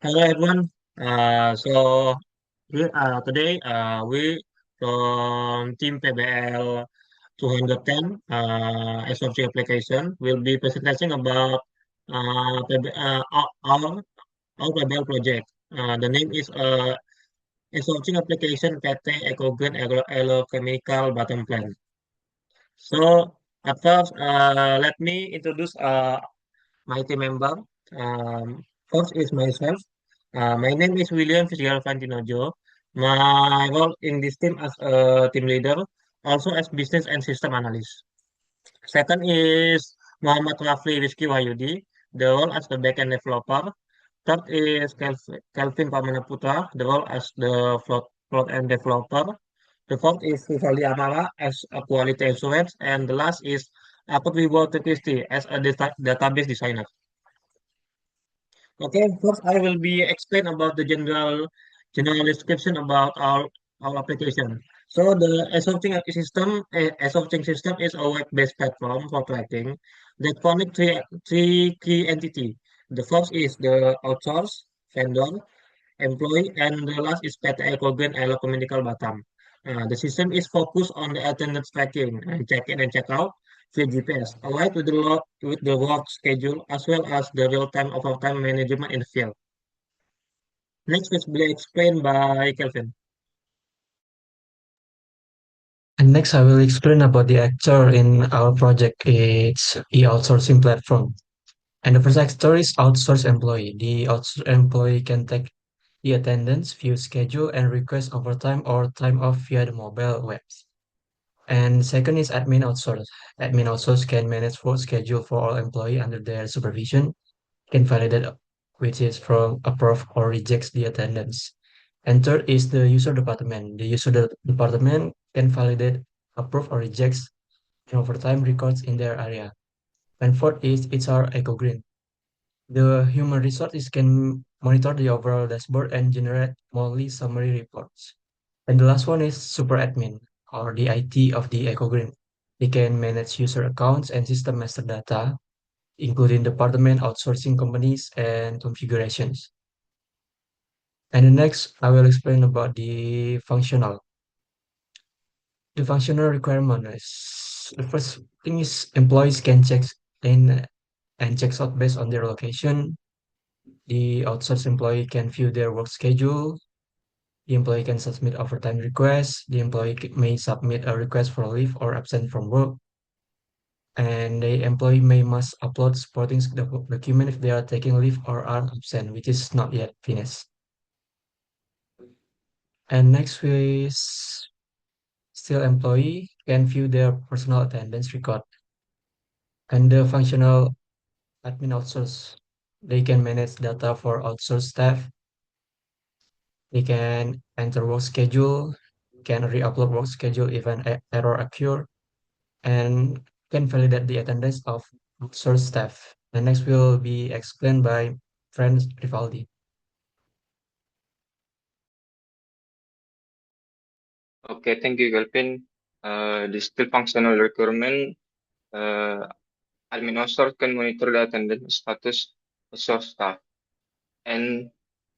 Hello everyone. Today we from Team PBL 210 SOC application will be presenting about our PBL project. The name is SOC application PT Ecogen Agrochemical Bottom Plant. So at first, let me introduce my team member. First is myself. My name is William Fitzgerald Fantinojo. My role in this team as a team leader, also as business and system analyst. Second is Muhammad Rafli Rizky Wahyudi, the role as the backend developer. Third is Kelvin Pamanaputra, the role as the front-end developer. The fourth is Rivaldi Amara as a quality assurance. And the last is Akut Wibowo Christie as a database designer. Okay, first I will be explain about the general description about our application. So the SOC system is a web-based platform for tracking that connect three key entity. The first is the outsource vendor, employee, and the last is PT Ekogen Communicable Batam. The system is focused on the attendance tracking and check-in and check-out via GPS, allied with with the work schedule as well as the real-time overtime management in the field. Next is be explained by Kelvin. And next, I will explain about the actor in our project. It's e-outsourcing platform. And the first actor is outsource employee. The outsource employee can take the attendance, view schedule, and request overtime or time off via the mobile webs. And second is admin outsource. Admin outsource can manage work schedule for all employee under their supervision, can validate which is from approve or rejects the attendance. And third is the user department. The user department can validate, approve or rejects overtime records in their area. And fourth is HR Eco Green. The human resources can monitor the overall dashboard and generate monthly summary reports. And the last one is super admin or the IT of the Eco Green. They can manage user accounts and system master data, including department outsourcing companies and configurations. And the next, I will explain about the functional. The functional requirement is the first thing is employees can check in and checks out based on their location. The outsourced employee can view their work schedule. The employee can submit overtime requests. The employee may submit a request for leave or absent from work. And the employee may must upload supporting document if they are taking leave or are absent, which is not yet finished. And next is still employee can view their personal attendance record. And the functional admin outsource, they can manage data for outsourced staff. They can enter work schedule, can re-upload work schedule if an error occur, and can validate the attendance of outsourced staff. The next will be explained by Franz Rivaldi. Okay, thank you, Kelvin. The skill functional requirement, uh, admin author can monitor the attendance status of source staff, and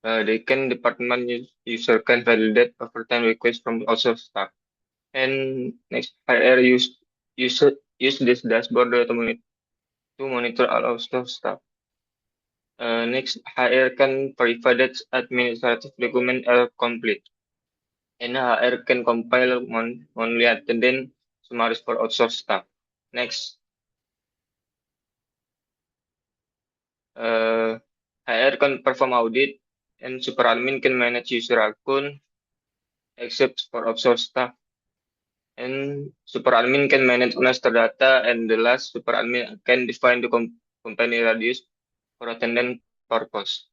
they can department user can validate overtime requests from outsourced staff. And next, HR use this dashboard to monitor all outsourced staff. Next, HR can verify that administrative documents are complete. And HR can compile monthly attendance summaries for outsourced staff. Next, HR can perform audit and super admin can manage user account except for outsourced staff. And super admin can manage master data and the last super admin can define the company radius for attendance purpose.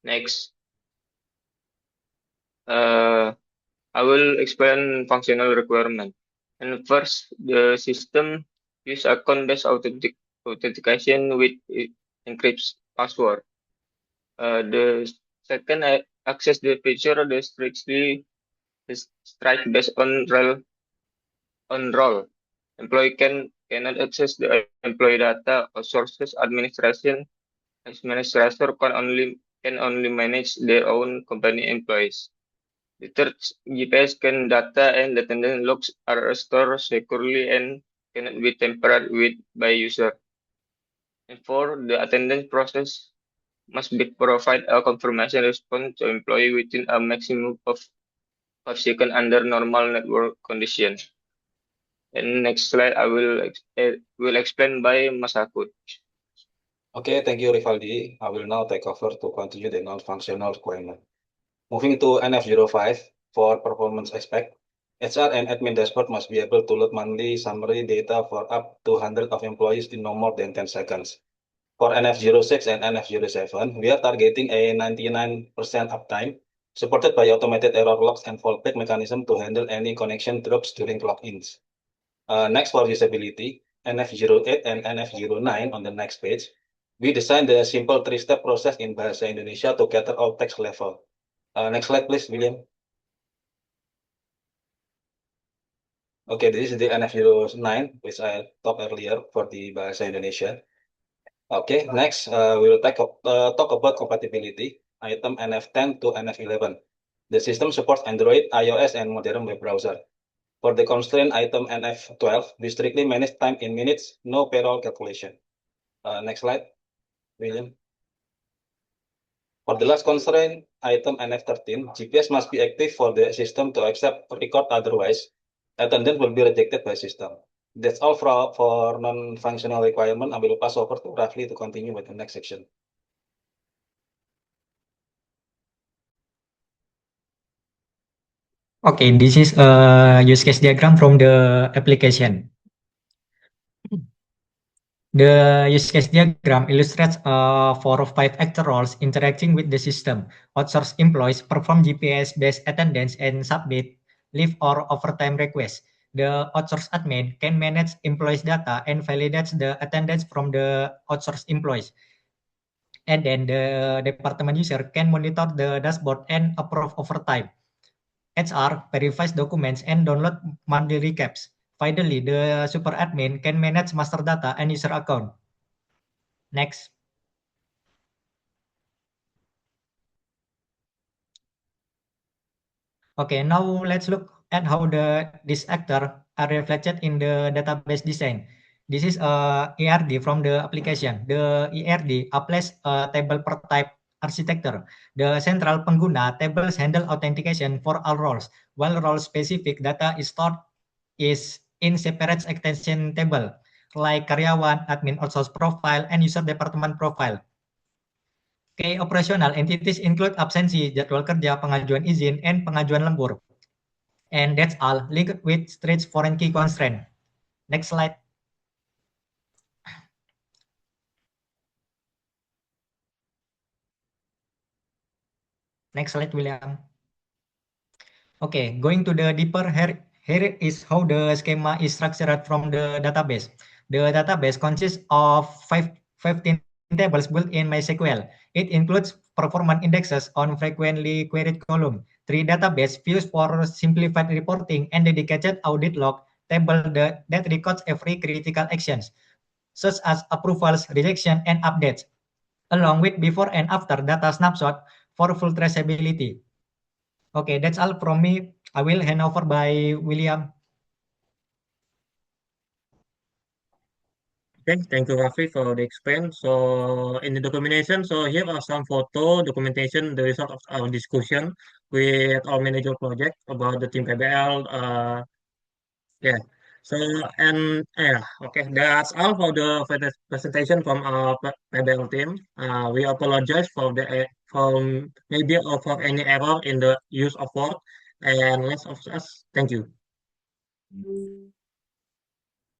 Next, I will explain functional requirement. And first, the system use account-based authentication with encrypts password. The second, access the feature the strictly strike based on role. Employee cannot access the employee data or sources administration administrator can only manage their own company employees. The third, GPS can data and attendance logs are stored securely and cannot be tampered with by user. And four, the attendance process must be provide a confirmation response to employee within a maximum of 5 seconds under normal network conditions. And next slide, I will explain by Masakut. Okay, thank you, Rivaldi. I will now take over to continue the non-functional requirement. Moving to NF05 for performance aspect, HR and admin dashboard must be able to load monthly summary data for up to 100 of employees in no more than 10 seconds. For NF06 and NF07, we are targeting a 99% uptime, supported by automated error logs and fallback mechanism to handle any connection drops during logins. Next, for usability, NF08 and NF09 on the next page, we designed the simple three-step process in Bahasa Indonesia to cater all text level. Next slide, please, William. Okay, this is the NF09, which I talked earlier for the Bahasa Indonesia. Okay, next, we'll talk about compatibility, item NF10 to NF11. The system supports Android, iOS, and modern web browser. For the constraint item NF12, we strictly manage time in minutes, no payroll calculation. Next slide, William. For the last constraint, item NF13, GPS must be active for the system to accept record, otherwise, attendance will be rejected by system. That's all for non-functional requirement. I will pass over to Rafli to continue with the next section. Okay, this is a use case diagram from the application. The use case diagram illustrates 4 or 5 actor roles interacting with the system. Outsourced employees perform GPS-based attendance and submit leave or overtime requests. The outsourced admin can manage employees' data and validates the attendance from the outsourced employees. And then the department user can monitor the dashboard and approve overtime. HR verifies documents and download monthly recaps. Finally, the super admin can manage master data and user account. Next. Okay, now let's look at how these actors are reflected in the database design. This is a ERD from the application. The ERD applies a table per type architecture. The central pengguna tables handle authentication for all roles, while role-specific data is stored in separate extension table, like karyawan, admin outsource profile, and user department profile. Key operational entities include absensi, jadwal kerja, pengajuan izin, and pengajuan lembur. And that's all, linked with strict foreign key constraint. Next slide. Next slide, William. Okay, going to the deeper here is how the schema is structured from the database. The database consists of 15 tables built in MySQL. It includes performance indexes on frequently queried column, 3 database views for simplified reporting, and dedicated audit log table that records every critical actions, such as approvals, rejection, and updates, along with before and after data snapshot for full traceability. Okay, that's all from me. I will hand over by William. Okay, thank you, Rafi, for the explain. So in the documentation, so here are some photo documentation, the result of our discussion with our manager project about the team PBL. Yeah. So and yeah, okay, that's all for the presentation from our PBL team. We apologize for for maybe or for any error in the use of word and less of us. Thank you.